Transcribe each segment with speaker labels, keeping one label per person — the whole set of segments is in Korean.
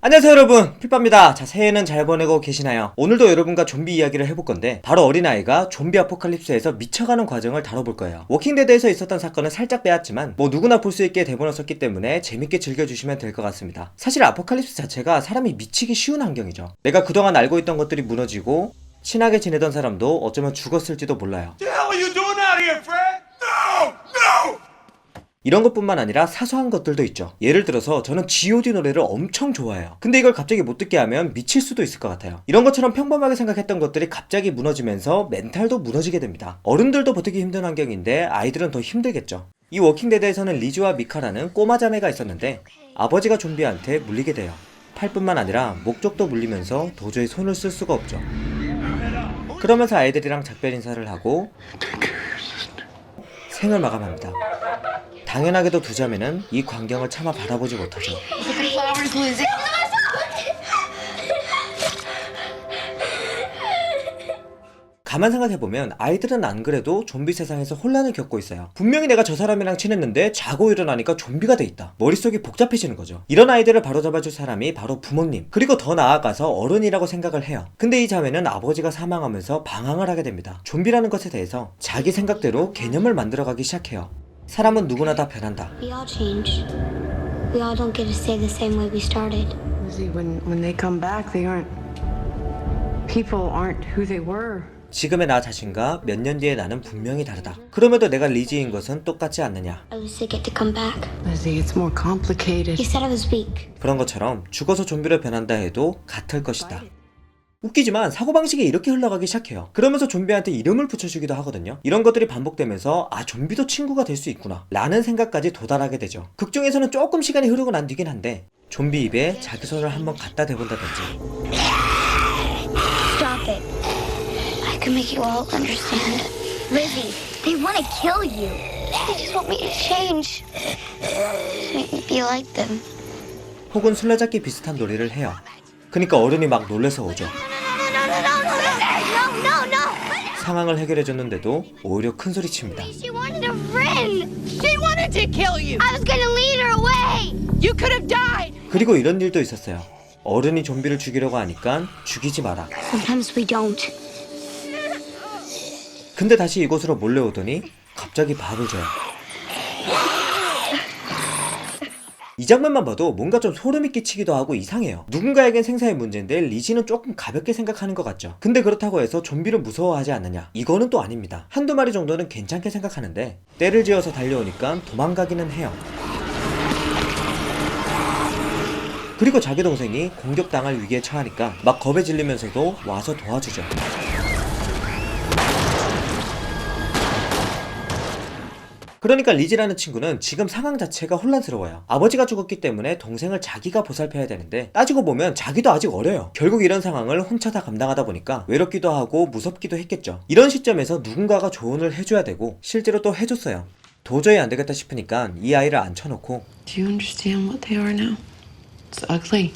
Speaker 1: 안녕하세요 여러분, 필빠입니다. 자, 새해는 잘 보내고 계시나요? 오늘도 여러분과 좀비 이야기를 해볼 건데, 바로 어린아이가 좀비 아포칼립스에서 미쳐가는 과정을 다뤄볼 거예요. 워킹데드에서 있었던 사건은 살짝 빼앗지만 뭐 누구나 볼 수 있게 대본을 썼기 때문에 재밌게 즐겨주시면 될 것 같습니다. 사실 아포칼립스 자체가 사람이 미치기 쉬운 환경이죠. 내가 그동안 알고 있던 것들이 무너지고 친하게 지내던 사람도 어쩌면 죽었을지도 몰라요.
Speaker 2: The hell are you doing out here, Fred? No! No!
Speaker 1: 이런 것뿐만 아니라 사소한 것들도 있죠. 예를 들어서 저는 G.O.D 노래를 엄청 좋아해요. 근데 이걸 갑자기 못 듣게 하면 미칠 수도 있을 것 같아요. 이런 것처럼 평범하게 생각했던 것들이 갑자기 무너지면서 멘탈도 무너지게 됩니다. 어른들도 버티기 힘든 환경인데 아이들은 더 힘들겠죠. 이 워킹데드에서는 리즈와 미카라는 꼬마 자매가 있었는데 아버지가 좀비한테 물리게 돼요. 팔뿐만 아니라 목적도 물리면서 도저히 손을 쓸 수가 없죠. 그러면서 아이들이랑 작별 인사를 하고 생을 마감합니다. 당연하게도 두 자매는 이 광경을 차마 바라보지 못하죠. 가만 생각해보면 아이들은 안 그래도 좀비 세상에서 혼란을 겪고 있어요. 분명히 내가 저 사람이랑 친했는데 자고 일어나니까 좀비가 돼 있다. 머릿속이 복잡해지는 거죠. 이런 아이들을 바로잡아줄 사람이 바로 부모님, 그리고 더 나아가서 어른이라고 생각을 해요. 근데 이 자매는 아버지가 사망하면서 방황을 하게 됩니다. 좀비라는 것에 대해서 자기 생각대로 개념을 만들어가기 시작해요. 사람은 누구나 다 변한다.
Speaker 3: We all change. We all don't get to stay the same way we started.
Speaker 4: Lizzie, when they come back, they aren't. People aren't who they were.
Speaker 1: 지금의 나 자신과 몇 년 뒤의 나는 분명히 다르다. 그럼에도 내가 리지인 것은 똑같지 않느냐.
Speaker 3: I was to get to come back.
Speaker 4: Lizzie, it's more complicated.
Speaker 3: You said I was weak.
Speaker 1: 그런 것처럼 죽어서 좀비로 변한다 해도 같을 것이다. 웃기지만 사고방식이 이렇게 흘러가기 시작해요. 그러면서 좀비한테 이름을 붙여주기도 하거든요. 이런 것들이 반복되면서 아, 좀비도 친구가 될 수 있구나 라는 생각까지 도달하게 되죠. 극 중에서는 조금 시간이 흐르고 난 뒤긴 한데 좀비 입에 자기 손을 한번 갖다 대본다든지.
Speaker 3: Stop it. I can make you all understand. Lizzie, they want to kill you. They just want me to change. Just make me be like them.
Speaker 1: 혹은 술래잡기 비슷한 놀이를 해요. 그러니까 어른이 막 놀래서 오죠. 상황을 해결해줬는데도 오히려 큰 소리 칩니다.
Speaker 3: She wanted a friend.
Speaker 5: She wanted to kill you.
Speaker 3: I was gonna lead her away.
Speaker 5: You could have died.
Speaker 1: 그리고 이런 일도 있었어요. 어른이 좀비를 죽이려고 하니까 죽이지 마라.
Speaker 3: Sometimes we don't.
Speaker 1: 근데 다시 이곳으로 몰려오더니 갑자기 밥을 줘요. 이 장면만 봐도 뭔가 좀 소름이 끼치기도 하고 이상해요. 누군가에겐 생사의 문제인데 리지는 조금 가볍게 생각하는 것 같죠. 근데 그렇다고 해서 좀비를 무서워하지 않느냐? 이거는 또 아닙니다. 한두 마리 정도는 괜찮게 생각하는데 때를 지어서 달려오니까 도망가기는 해요. 그리고 자기 동생이 공격당할 위기에 처하니까 막 겁에 질리면서도 와서 도와주죠. 그러니까 리지라는 친구는 지금 상황 자체가 혼란스러워요. 아버지가 죽었기 때문에 동생을 자기가 보살펴야 되는데 따지고 보면 자기도 아직 어려요. 결국 이런 상황을 혼자 다 감당하다 보니까 외롭기도 하고 무섭기도 했겠죠. 이런 시점에서 누군가가 조언을 해줘야 되고 실제로 또 해줬어요. 도저히 안 되겠다 싶으니까 이 아이를 앉혀놓고
Speaker 4: Do you understand what they are now? It's ugly,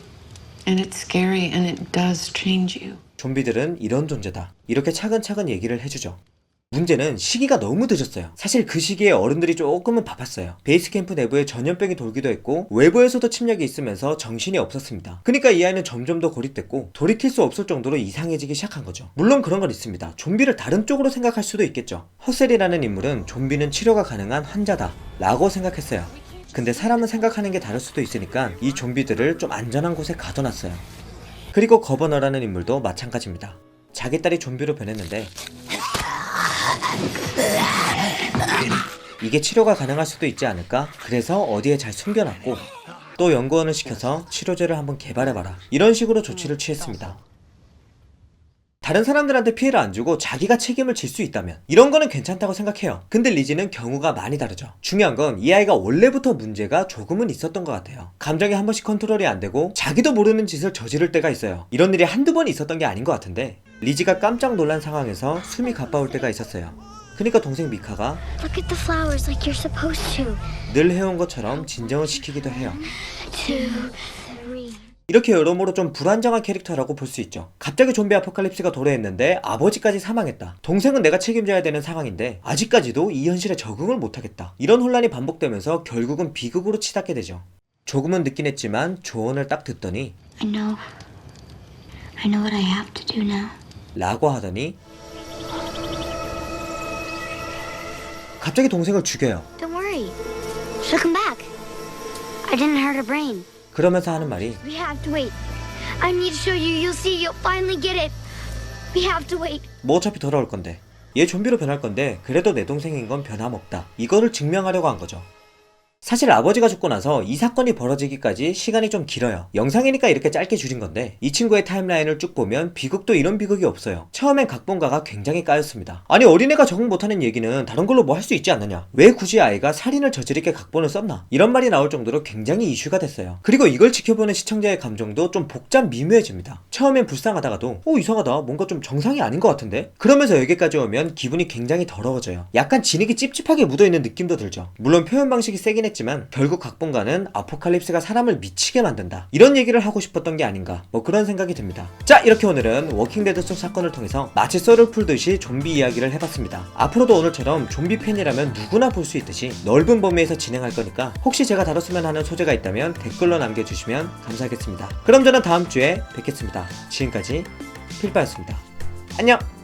Speaker 4: and it's scary, and it does change you.
Speaker 1: 좀비들은 이런 존재다. 이렇게 차근차근 얘기를 해주죠. 문제는 시기가 너무 늦었어요. 사실 그 시기에 어른들이 조금은 바빴어요. 베이스 캠프 내부에 전염병이 돌기도 했고 외부에서도 침략이 있으면서 정신이 없었습니다. 그러니까 이 아이는 점점 더 고립됐고 돌이킬 수 없을 정도로 이상해지기 시작한 거죠. 물론 그런 건 있습니다. 좀비를 다른 쪽으로 생각할 수도 있겠죠. 허셀이라는 인물은 좀비는 치료가 가능한 환자다 라고 생각했어요. 근데 사람은 생각하는 게 다를 수도 있으니까 이 좀비들을 좀 안전한 곳에 가둬놨어요. 그리고 거버너라는 인물도 마찬가지입니다. 자기 딸이 좀비로 변했는데 이게 치료가 가능할 수도 있지 않을까? 그래서 어디에 잘 숨겨놨고 또 연구원을 시켜서 치료제를 한번 개발해봐라. 이런 식으로 조치를 취했습니다. 다른 사람들한테 피해를 안 주고 자기가 책임을 질 수 있다면 이런 거는 괜찮다고 생각해요. 근데 리지는 경우가 많이 다르죠. 중요한 건 이 아이가 원래부터 문제가 조금은 있었던 것 같아요. 감정이 한 번씩 컨트롤이 안 되고 자기도 모르는 짓을 저지를 때가 있어요. 이런 일이 한두 번 있었던 게 아닌 것 같은데 리지가 깜짝 놀란 상황에서 숨이 가빠올 때가 있었어요. 그러니까 동생 미카가
Speaker 3: Look at the flowers like you're supposed to.
Speaker 1: 늘 해온 것처럼 진정을 시키기도 해요.
Speaker 3: 2, 3.
Speaker 1: 이렇게 여러모로 좀 불안정한 캐릭터라고 볼 수 있죠. 갑자기 좀비 아포칼립스가 도래했는데 아버지까지 사망했다. 동생은 내가 책임져야 되는 상황인데 아직까지도 이 현실에 적응을 못하겠다. 이런 혼란이 반복되면서 결국은 비극으로 치닫게 되죠. 조금은 늦긴 했지만 조언을 딱 듣더니
Speaker 3: I know what I have to do now.
Speaker 1: 라고 하더니 갑자기 동생을 죽여요.
Speaker 3: Don't worry. She'll come back. I didn't hurt her brain.
Speaker 1: 그러면서 하는 말이
Speaker 3: We have to wait. I need to show you. You'll see. You'll finally get it. We have to wait.
Speaker 1: 뭐 어차피 돌아올 건데 얘 좀비로 변할 건데 그래도 내 동생인 건 변함없다. 이거를 증명하려고 한 거죠. 사실 아버지가 죽고 나서 이 사건이 벌어지기까지 시간이 좀 길어요. 영상이니까 이렇게 짧게 줄인 건데 이 친구의 타임라인을 쭉 보면 비극도 이런 비극이 없어요. 처음엔 각본가가 굉장히 까였습니다. 아니 어린애가 적응 못하는 얘기는 다른 걸로 뭐 할 수 있지 않느냐, 왜 굳이 아이가 살인을 저지르게 각본을 썼나, 이런 말이 나올 정도로 굉장히 이슈가 됐어요. 그리고 이걸 지켜보는 시청자의 감정도 좀 복잡 미묘해집니다. 처음엔 불쌍하다가도 이상하다, 뭔가 좀 정상이 아닌 것 같은데, 그러면서 여기까지 오면 기분이 굉장히 더러워져요. 약간 진흙이 찝찝하게 묻어있는 느낌도 들죠. 물론 표현 방식이 세긴 했지만 결국 각본가는 아포칼립스가 사람을 미치게 만든다, 이런 얘기를 하고 싶었던 게 아닌가, 뭐 그런 생각이 듭니다. 자, 이렇게 오늘은 워킹데드 속 사건을 통해서 마치 썰을 풀듯이 좀비 이야기를 해봤습니다. 앞으로도 오늘처럼 좀비 팬이라면 누구나 볼 수 있듯이 넓은 범위에서 진행할 거니까 혹시 제가 다뤘으면 하는 소재가 있다면 댓글로 남겨주시면 감사하겠습니다. 그럼 저는 다음 주에 뵙겠습니다. 지금까지 필바였습니다. 안녕!